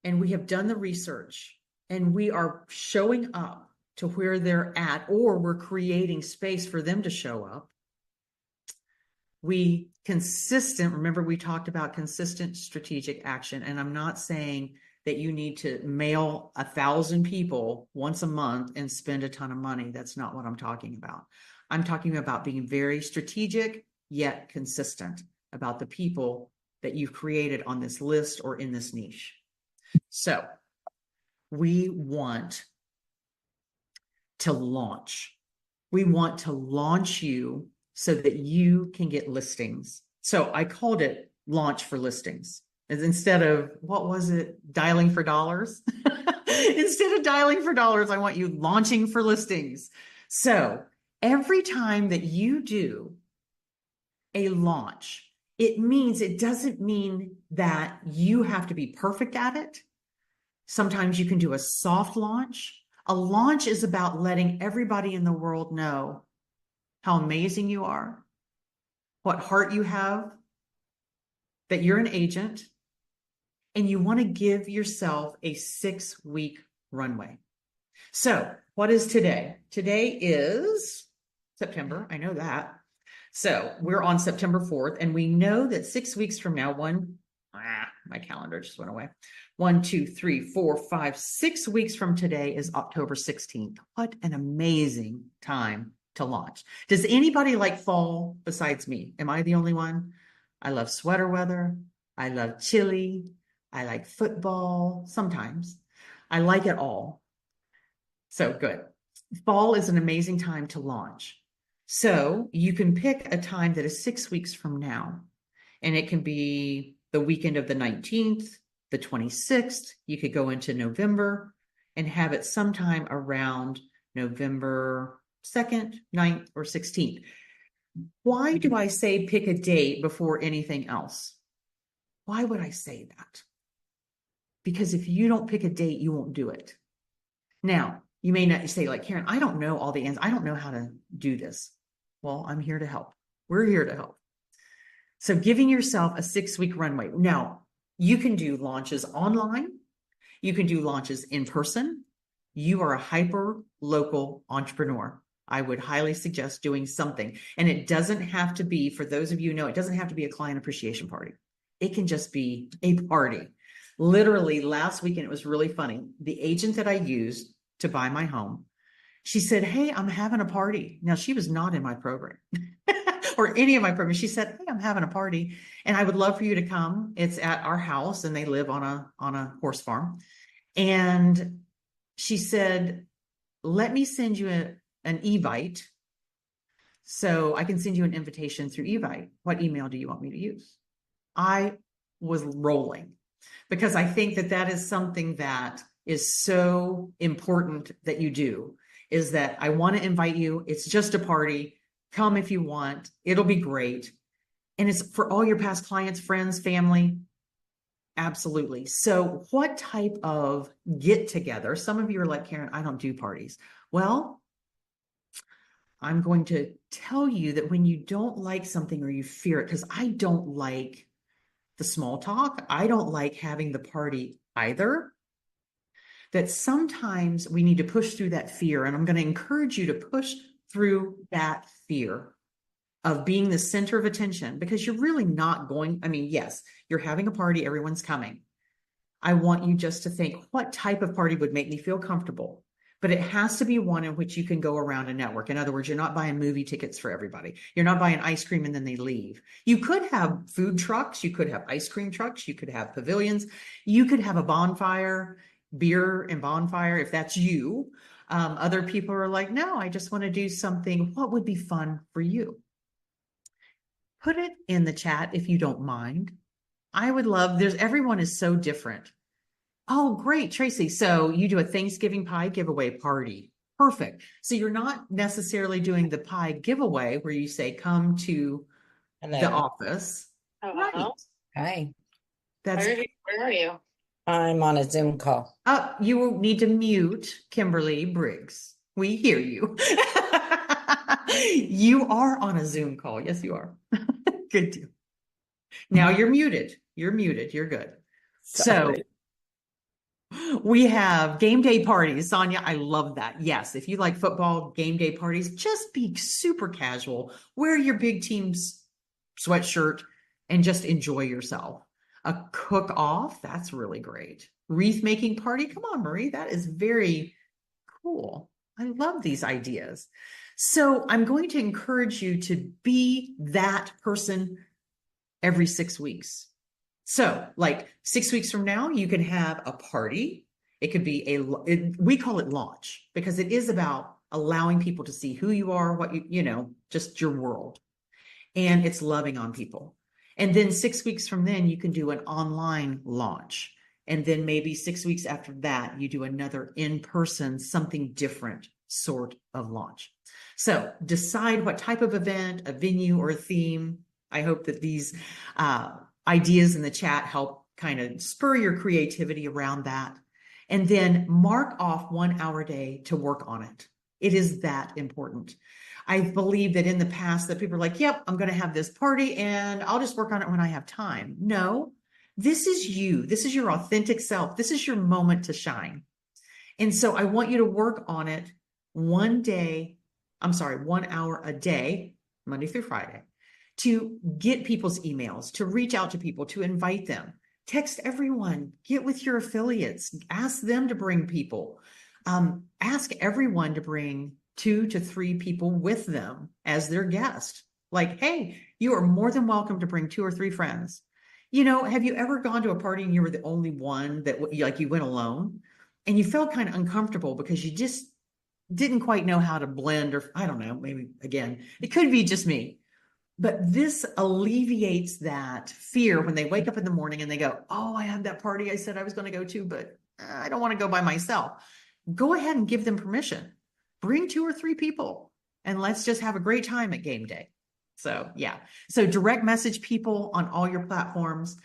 and we have done the research and we are showing up to where they're at, or we're creating space for them to show up, remember we talked about consistent strategic action. And I'm not saying that you need to mail 1,000 people once a month and spend a ton of money. That's not what I'm talking about. I'm talking about being very strategic, yet consistent about the people that you've created on this list or in this niche. So we want to launch. We want to launch you so that you can get listings. So I called it launch for listings. Instead of, what was it? Dialing for dollars. Instead of dialing for dollars, I want you launching for listings. So every time that you do a launch, it doesn't mean that you have to be perfect at it. Sometimes you can do a soft launch. A launch is about letting everybody in the world know how amazing you are, what heart you have, that you're an agent, and you want to give yourself a 6-week runway. So what is today? Today is September. I know that. So we're on September 4th, and we know that 6 weeks from now, my calendar just went away. 1, 2, 3, 4, 5, 6 weeks from today is October 16th. What an amazing time to launch. Does anybody like fall besides me? Am I the only one? I love sweater weather. I love chili. I like football sometimes. I like it all. So good. Fall is an amazing time to launch. So you can pick a time that is 6 weeks from now, and it can be the weekend of the 19th, the 26th. You could go into November and have it sometime around November 2nd, 9th, or 16th. Why do I say pick a date before anything else? Why would I say that? Because if you don't pick a date, you won't do it. Now, you may not say, like, Karen, I don't know all the answers. I don't know how to do this. Well, I'm here to help. We're here to help. So giving yourself a 6-week runway. Now, you can do launches online. You can do launches in person. You are a hyper local entrepreneur. I would highly suggest doing something. And it doesn't have to be, for those of you who know, it doesn't have to be a client appreciation party. It can just be a party. Literally last weekend, it was really funny. The agent that I used to buy my home, she said, "Hey, I'm having a party." Now, she was not in my program or any of my programs. She said, "Hey, I'm having a party and I would love for you to come. It's at our house," and they live on a horse farm. And she said, "Let me send you an Evite So I can send you an invitation through Evite. What email do you want me to use? I was rolling because I think that that is something that is so important that you do, is that I want to invite you. It's just a party. Come if you want. It'll be great. And it's for all your past clients, friends, family. Absolutely. So what type of get together? Some of you are like, Karen, I don't do parties. Well, I'm going to tell you that when you don't like something or you fear it, because I don't like the small talk, I don't like having the party either, that sometimes we need to push through that fear. And I'm going to encourage you to push through that fear of being the center of attention, because you're really not going, I mean, yes, you're having a party, everyone's coming. I want you just to think, what type of party would make me feel comfortable? But it has to be one in which you can go around and network. In other words, you're not buying movie tickets for everybody. You're not buying ice cream and then they leave. You could have food trucks. You could have ice cream trucks. You could have pavilions. You could have a bonfire, beer and bonfire, if that's you. Other people are like, no, I just want to do something. What would be fun for you? Put it in the chat if you don't mind. I would love, everyone is so different. Oh, great, Tracy. So you do a Thanksgiving pie giveaway party. Perfect. So you're not necessarily doing the pie giveaway where you say, come to the office. Right. Hi, That's, Where are you? I'm on a Zoom call. you will need to mute Kimberly Briggs. We hear you. You are on a Zoom call. Yes, you are. Good deal. Now you're muted. You're muted. You're good. Sorry. So we have game day parties. Sonia, I love that. Yes, if you like football, game day parties, just be super casual. Wear your big team's sweatshirt and just enjoy yourself. A cook off, that's really great. Wreath making party. Come on, Marie, that is very cool. I love these ideas. So I'm going to encourage you to be that person every 6 weeks. So like 6 weeks from now, you can have a party. It could be we call it launch, because it is about allowing people to see who you are, what just your world. And it's loving on people. And then 6 weeks from then, you can do an online launch. And then maybe 6 weeks after that, you do another in-person, something different sort of launch. So decide what type of event, a venue or a theme. I hope that these ideas in the chat help kind of spur your creativity around that. And then mark off 1 hour a day to work on it. It is that important. I believe that in the past that people are like, yep, I'm going to have this party and I'll just work on it when I have time. No, this is you. This is your authentic self. This is your moment to shine. And so I want you to work on it 1 hour a day, Monday through Friday, to get people's emails, to reach out to people, to invite them, text everyone, get with your affiliates, ask them to bring people, ask everyone to bring 2 to 3 people with them as their guest. Like, hey, you are more than welcome to bring 2 or 3 friends. Have you ever gone to a party and you were the only one that you went alone and you felt kind of uncomfortable because you just didn't quite know how to blend, or I don't know, maybe again, it could be just me. But this alleviates that fear when they wake up in the morning and they go, oh, I had that party I said I was going to go to, but I don't want to go by myself. Go ahead and give them permission. Bring 2 or 3 people and let's just have a great time at game day. So yeah. So direct message people on all your platforms.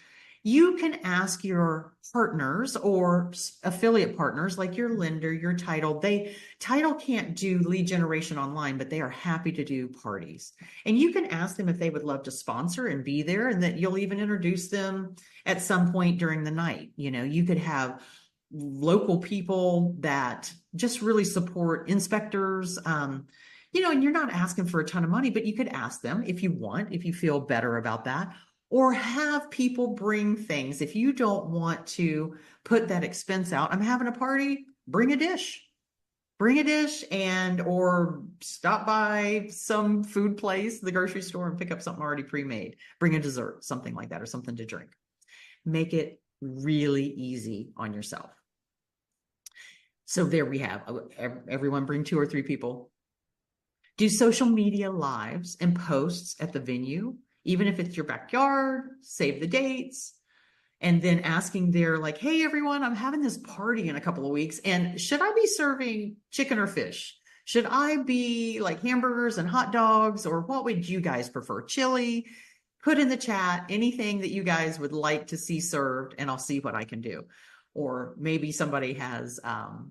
You can ask your partners or affiliate partners like your lender, your title. Title can't do lead generation online, but they are happy to do parties. And you can ask them if they would love to sponsor and be there, and that you'll even introduce them at some point during the night. You could have local people that just really support inspectors, and you're not asking for a ton of money, but you could ask them if you want, if you feel better about that. Or have people bring things. If you don't want to put that expense out, I'm having a party, bring a dish. Bring a dish or stop by some food place, the grocery store, and pick up something already pre-made. Bring a dessert, something like that, or something to drink. Make it really easy on yourself. So there we have, everyone bring 2 or 3 people. Do social media lives and posts at the venue, even if it's your backyard, save the dates, and then asking their like, hey, everyone, I'm having this party in a couple of weeks. And should I be serving chicken or fish? Should I be like hamburgers and hot dogs? Or what would you guys prefer? Chili? Put in the chat anything that you guys would like to see served, and I'll see what I can do. Or maybe somebody has,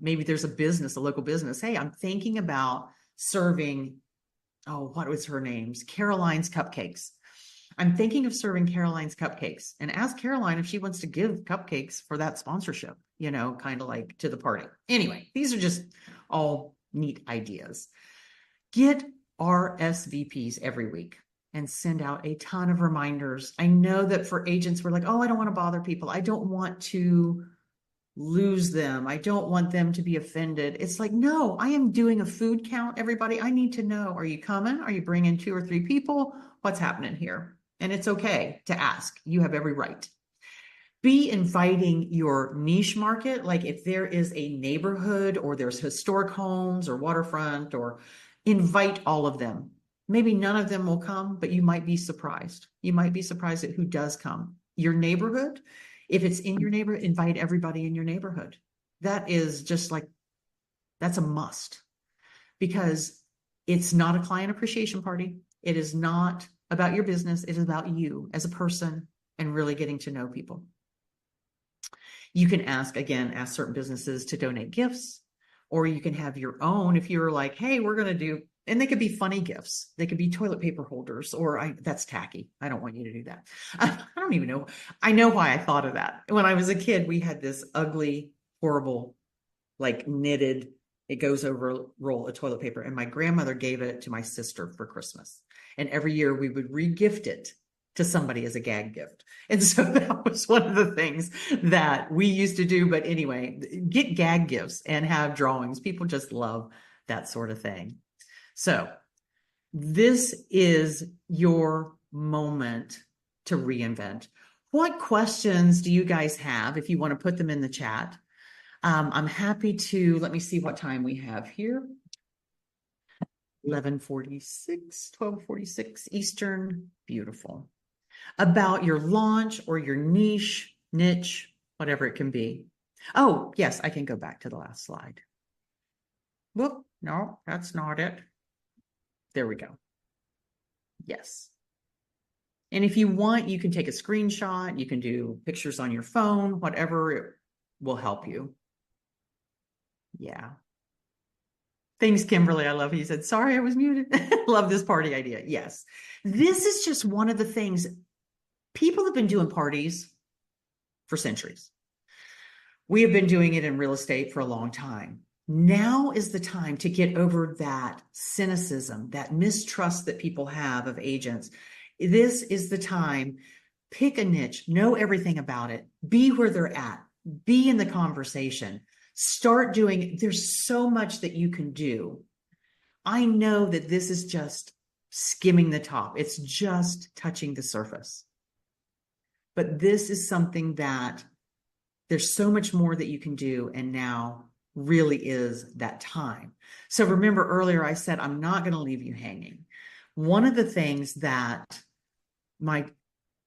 maybe there's a business, a local business. Hey, I'm thinking about serving, oh, what was her name's? Caroline's Cupcakes. I'm thinking of serving Caroline's Cupcakes, and ask Caroline if she wants to give cupcakes for that sponsorship, you know, kind of like to the party. Anyway, these are just all neat ideas. Get RSVPs every week and send out a ton of reminders. I know that for agents, we're like, oh, I don't want to bother people. I don't want to lose them. I don't want them to be offended. It's like, no, I am doing a food count, everybody. I need to know, are you coming? Are you bringing 2 or 3 people? What's happening here? And it's okay to ask. You have every right. Be inviting your niche market. Like if there is a neighborhood or there's historic homes or waterfront, or invite all of them. Maybe none of them will come, but you might be surprised. You might be surprised at who does come. Your neighborhood, if it's in your neighborhood, invite everybody in your neighborhood. That is just like, that's a must, because it's not a client appreciation party. It is not about your business. It is about you as a person and really getting to know people. You can ask certain businesses to donate gifts, or you can have your own. If you're like, hey, we're going to do, and they could be funny gifts. They could be toilet paper holders, or that's tacky. I don't want you to do that. I don't even know. I know why I thought of that. When I was a kid, we had this ugly, horrible, like knitted, it goes over a roll of toilet paper. And my grandmother gave it to my sister for Christmas. And every year we would re-gift it to somebody as a gag gift. And so that was one of the things that we used to do. But anyway, get gag gifts and have drawings. People just love that sort of thing. So this is your moment to reinvent. What questions do you guys have? If you want to put them in the chat, I'm happy to, let me see what time we have here. 11:46, 12:46 Eastern. Beautiful. About your launch or your niche, whatever it can be. Oh, yes, I can go back to the last slide. Whoop, no, that's not it. There we go. Yes. And if you want, you can take a screenshot. You can do pictures on your phone, whatever it will help you. Yeah. Thanks, Kimberly. I love it. You said, sorry, I was muted. Love this party idea. Yes. This is just one of the things. People have been doing parties for centuries. We have been doing it in real estate for a long time. Now is the time to get over that cynicism, that mistrust that people have of agents. This is the time. Pick a niche, know everything about it, be where they're at, be in the conversation. Start doing, there's so much that you can do. I know that this is just skimming the top. It's just touching the surface. But this is something that there's so much more that you can do. And now really is that time. So remember earlier, I said, I'm not going to leave you hanging. One of the things that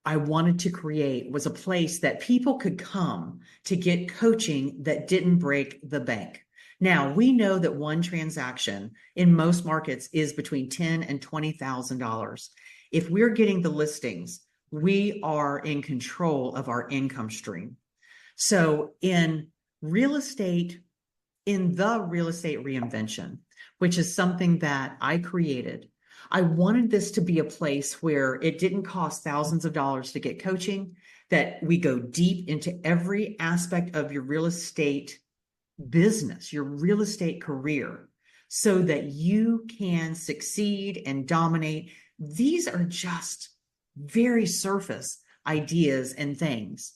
I wanted to create was a place that people could come to get coaching that didn't break the bank. Now, we know that one transaction in most markets is between $10,000 and $20,000. If we're getting the listings, we are in control of our income stream. So in real estate, in the real estate reinvention, which is something that I created, I wanted this to be a place where it didn't cost thousands of dollars to get coaching, that we go deep into every aspect of your real estate business, your real estate career, so that you can succeed and dominate. These are just very surface ideas and things.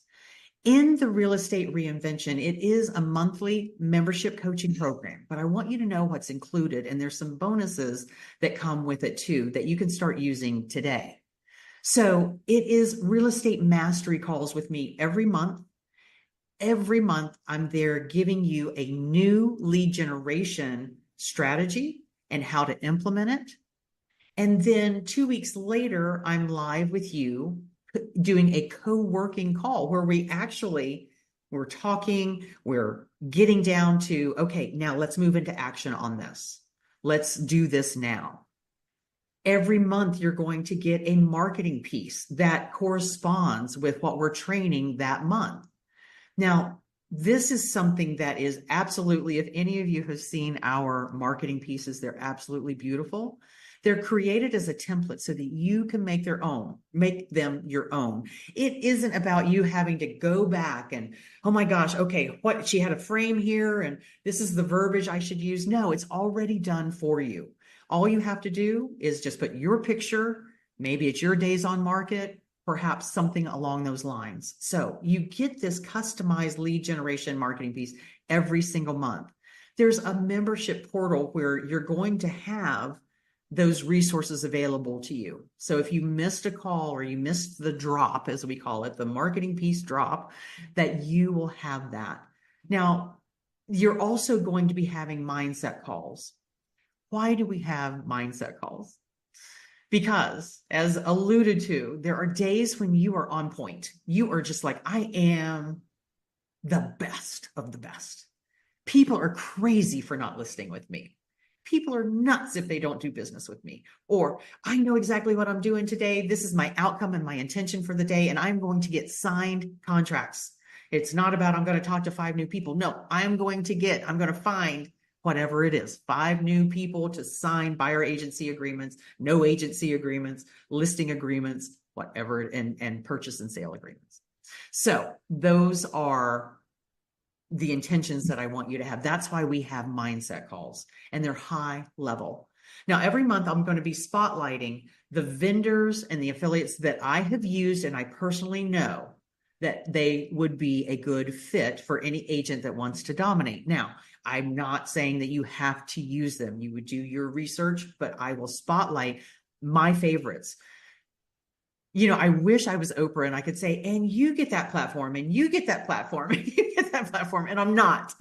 In the real estate reinvention, it is a monthly membership coaching program, but I want you to know what's included, and there's some bonuses that come with it too that you can start using today. So it is real estate mastery calls with me every month. Every month, I'm there giving you a new lead generation strategy and how to implement it. And then 2 weeks later, I'm live with you doing a co-working call where we're talking, we're getting down to, okay, now let's move into action on this. Let's do this now. Every month, you're going to get a marketing piece that corresponds with what we're training that month. Now, this is something that is absolutely, if any of you have seen our marketing pieces, they're absolutely beautiful. They're created as a template so that you can make them your own. It isn't about you having to go back and, oh my gosh, okay, what, she had a frame here and this is the verbiage I should use. No, it's already done for you. All you have to do is just put your picture, maybe it's your days on market, perhaps something along those lines. So you get this customized lead generation marketing piece every single month. There's a membership portal where you're going to have those resources available to you. So if you missed a call or you missed the drop, as we call it, the marketing piece drop, that you will have that. Now, you're also going to be having mindset calls. Why do we have mindset calls? Because, as alluded to, there are days when you are on point. You are just like, I am the best of the best. People are crazy for not listening with me. People are nuts if they don't do business with me. Or I know exactly what I'm doing today. This is my outcome and my intention for the day, and I'm going to get signed contracts. It's not about I'm going to talk to 5 new people. No, I'm going to find whatever it is, 5 new people to sign buyer agency agreements, no agency agreements, listing agreements, whatever, and purchase and sale agreements. So those are the intentions that I want you to have. That's why we have mindset calls, and they're high level. Now, every month I'm going to be spotlighting the vendors and the affiliates that I have used and I personally know that they would be a good fit for any agent that wants to dominate. Now, I'm not saying that you have to use them. You would do your research, but I will spotlight my favorites. You know, I wish I was Oprah and I could say, and you get that platform, and you get that platform, and you get that platform, and I'm not.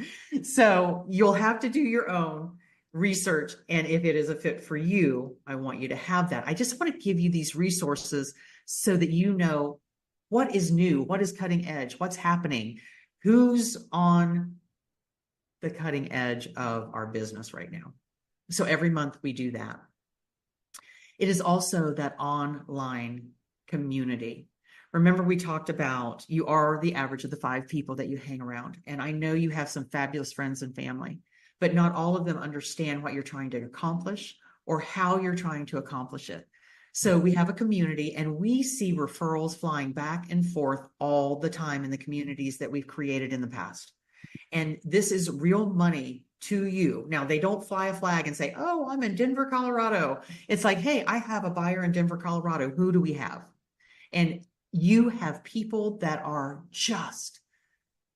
So you'll have to do your own research. And if it is a fit for you, I want you to have that. I just want to give you these resources so that you know what is new, what is cutting edge, what's happening, who's on the cutting edge of our business right now. So every month we do that. It is also that online community. Remember, we talked about you are the average of the 5 people that you hang around. And I know you have some fabulous friends and family, but not all of them understand what you're trying to accomplish or how you're trying to accomplish it. So we have a community, and we see referrals flying back and forth all the time in the communities that we've created in the past. And this is real money to you. Now, they don't fly a flag and say, oh, I'm in Denver, Colorado. It's like, hey, I have a buyer in Denver, Colorado. Who do we have? And you have people that are just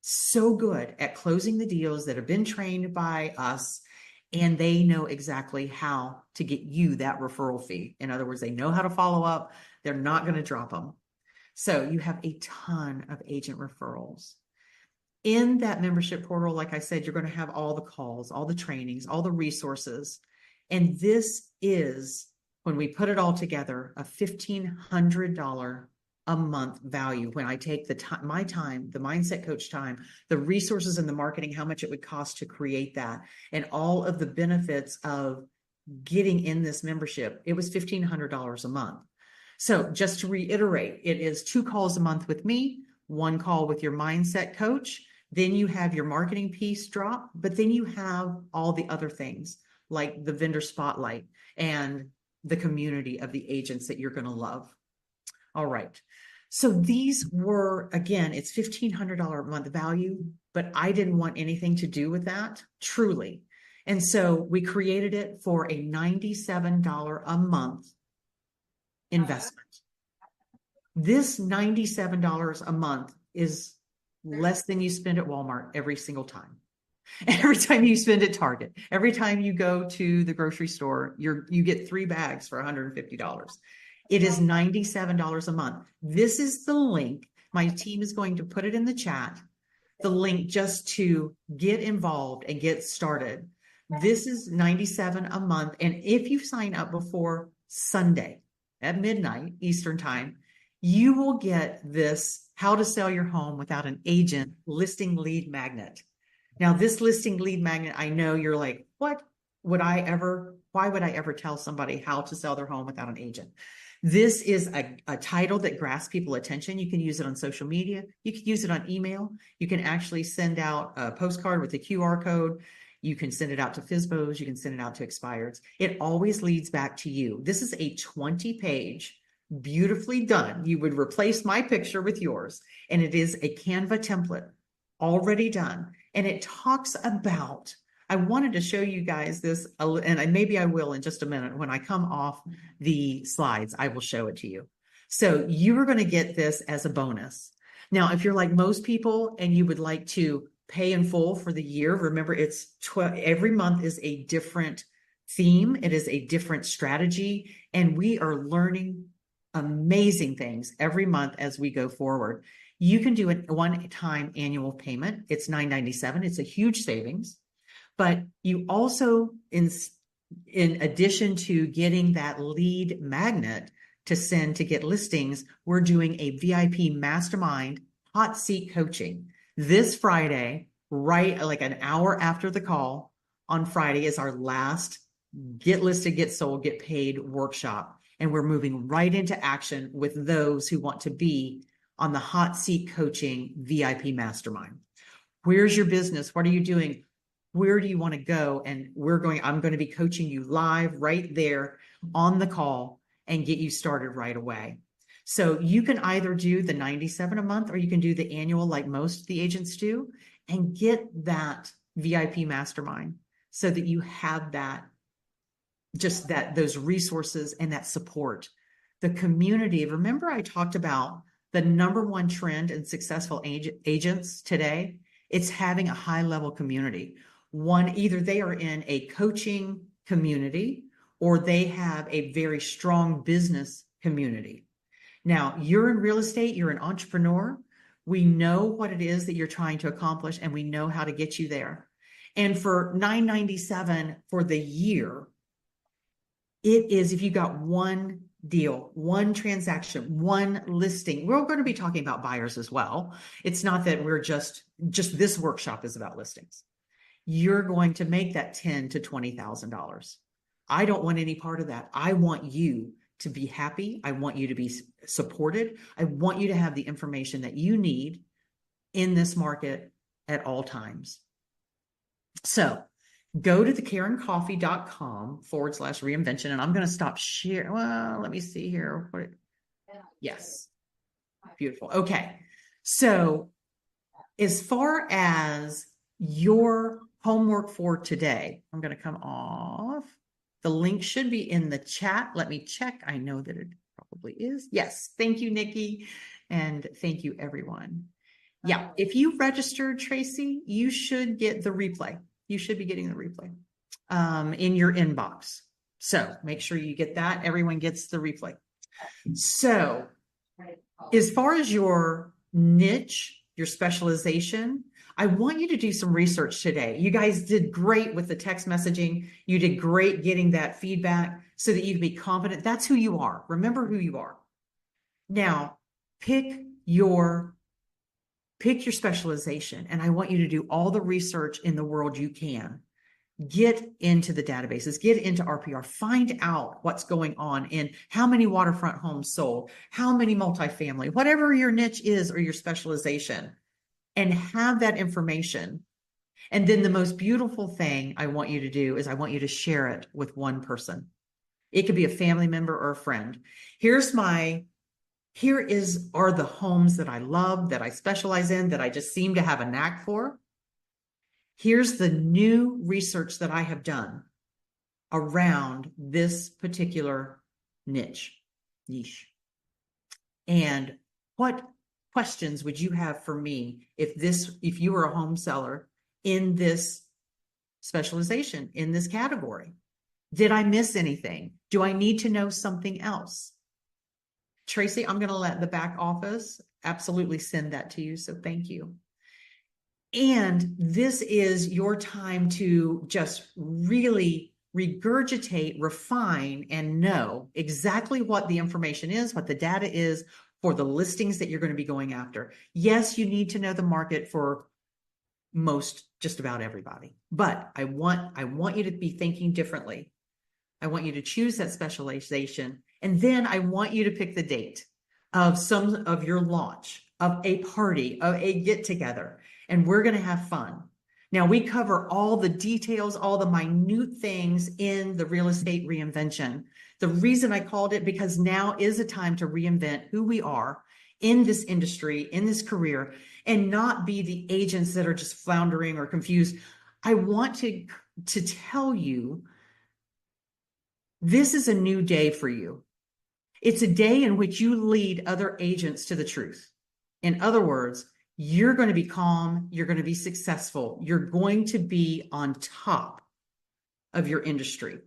so good at closing the deals that have been trained by us, and they know exactly how to get you that referral fee. In other words, they know how to follow up. They're not going to drop them. So you have a ton of agent referrals. In that membership portal, like I said, you're going to have all the calls, all the trainings, all the resources. And this is, when we put it all together, a $1,500 a month value. When I take the time, my time, the mindset coach time, the resources and the marketing, how much it would cost to create that, and all of the benefits of getting in this membership, it was $1,500 a month. So just to reiterate, it is 2 calls a month with me, 1 call with your mindset coach. Then you have your marketing piece drop, but then you have all the other things like the vendor spotlight and the community of the agents that you're going to love. All right. So these were, again, it's $1,500 a month value, but I didn't want anything to do with that, truly. And so we created it for a $97 a month investment. This $97 a month is less than you spend at Walmart every single time. Every time you spend at Target, every time you go to the grocery store, you get 3 bags for $150. It is $97 a month. This is the link. My team is going to put it in the chat, the link just to get involved and get started. This is 97 a month. And if you sign up before Sunday at midnight Eastern time, you will get this How to Sell Your Home Without an Agent listing lead magnet. Now, this listing lead magnet, I know you're like, why would I ever tell somebody how to sell their home without an agent? This is a title that grasps people's attention. You can use it on social media. You can use it on email. You can actually send out a postcard with a QR code. You can send it out to FSBOs. You can send it out to expireds. It always leads back to you. This is a 20-page, beautifully done. You would replace my picture with yours, and it is a Canva template already done. And it talks about, I wanted to show you guys this, and maybe I will in just a minute. When I come off the slides, I will show it to you. So you are going to get this as a bonus. Now, if you're like most people and you would like to pay in full for the year, remember it's every month is a different theme. It is a different strategy, and we are learning amazing things every month as we go forward. You can do a one-time annual payment. It's $9.97. It's a huge savings. But you also, in addition to getting that lead magnet to send to get listings, we're doing a VIP mastermind hot seat coaching. This Friday, right like an hour after the call on Friday, is our last Get Listed, Get Sold, Get Paid workshop. And we're moving right into action with those who want to be on the hot seat coaching VIP mastermind. Where's your business? What are you doing? Where do you want to go? And I'm going to be coaching you live right there on the call and get you started right away. So you can either do the 97 a month, or you can do the annual like most of the agents do, and get that VIP mastermind so that you have that, just that, those resources and that support. The community, remember I talked about the number one trend in successful agents today? It's having a high level community. One, either they are in a coaching community or they have a very strong business community. Now, you're in real estate, you're an entrepreneur. We know what it is that you're trying to accomplish, and we know how to get you there. And for $9.97 for the year, it is, if you got one deal, one transaction, one listing. We're going to be talking about buyers as well. It's not that we're just this workshop is about listings. You're going to make that $10,000 to $20,000. I don't want any part of that. I want you to be happy. I want you to be supported. I want you to have the information that you need in this market at all times. So go to theKarenCoffee.com/reinvention. And I'm going to stop sharing. Well, let me see here. Yes. Beautiful. Okay. So as far as your homework for today, I'm going to come off. The link should be in the chat. Let me check. I know that it probably is. Yes. Thank you, Nikki. And thank you, everyone. Yeah. If you registered, Tracy, you should get the replay. You should be getting the replay in your inbox. So make sure you get that. Everyone gets the replay. So as far as your niche, your specialization, I want you to do some research today. You guys did great with the text messaging. You did great getting that feedback so that you can be confident. That's who you are. Remember who you are. Now, pick your specialization, and I want you to do all the research in the world you can. Get into the databases, get into RPR, find out what's going on in how many waterfront homes sold, how many multifamily, whatever your niche is or your specialization, and have that information. And then the most beautiful thing I want you to do is I want you to share it with one person. It could be a family member or a friend. Here are the homes that I love, that I specialize in, that I just seem to have a knack for. Here's the new research that I have done around this particular niche. And what questions would you have for me if you were a home seller in this specialization, in this category? Did I miss anything? Do I need to know something else? Tracy, I'm going to let the back office absolutely send that to you. So thank you. And this is your time to just really regurgitate, refine, and know exactly what the information is, what the data is for the listings that you're going to be going after. Yes, you need to know the market for just about everybody, but I want you to be thinking differently. I want you to choose that specialization, and then I want you to pick the date of some of your launch, of a party, of a get together, and we're going to have fun. Now, we cover all the details, all the minute things in the real estate reinvention. The reason I called it, because now is a time to reinvent who we are in this industry, in this career, and not be the agents that are just floundering or confused. I want to tell you, this is a new day for you. It's a day in which you lead other agents to the truth. In other words, you're going to be calm, you're going to be successful, you're going to be on top of your industry,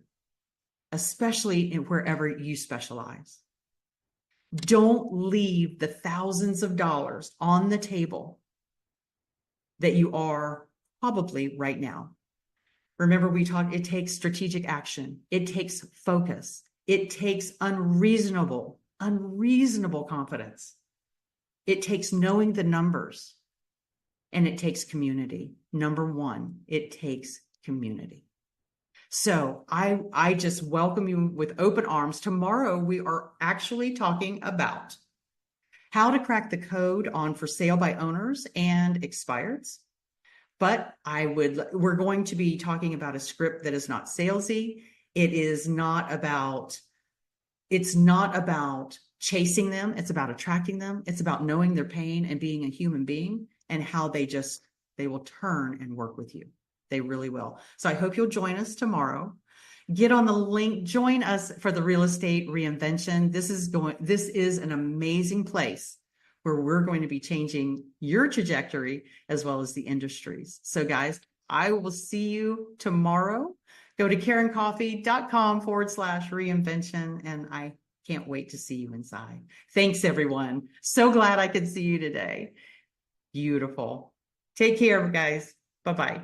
especially in wherever you specialize. Don't leave the thousands of dollars on the table that you are probably right now. Remember, we talked, it takes strategic action. It takes focus. It takes unreasonable confidence. It takes knowing the numbers, and it takes community. Number one, it takes community. So I just welcome you with open arms. Tomorrow, we are actually talking about how to crack the code on for sale by owners and expireds. But we're going to be talking about a script that is not salesy. It's not about chasing them. It's about attracting them. It's about knowing their pain and being a human being, and how they will turn and work with you. They really will. So I hope you'll join us tomorrow. Get on the link, join us for the real estate reinvention. This is an amazing place where we're going to be changing your trajectory as well as the industries. So guys, I will see you tomorrow. Go to KarenCoffee.com/reinvention, and I can't wait to see you inside. Thanks, everyone. So glad I could see you today. Beautiful. Take care, guys. Bye-bye.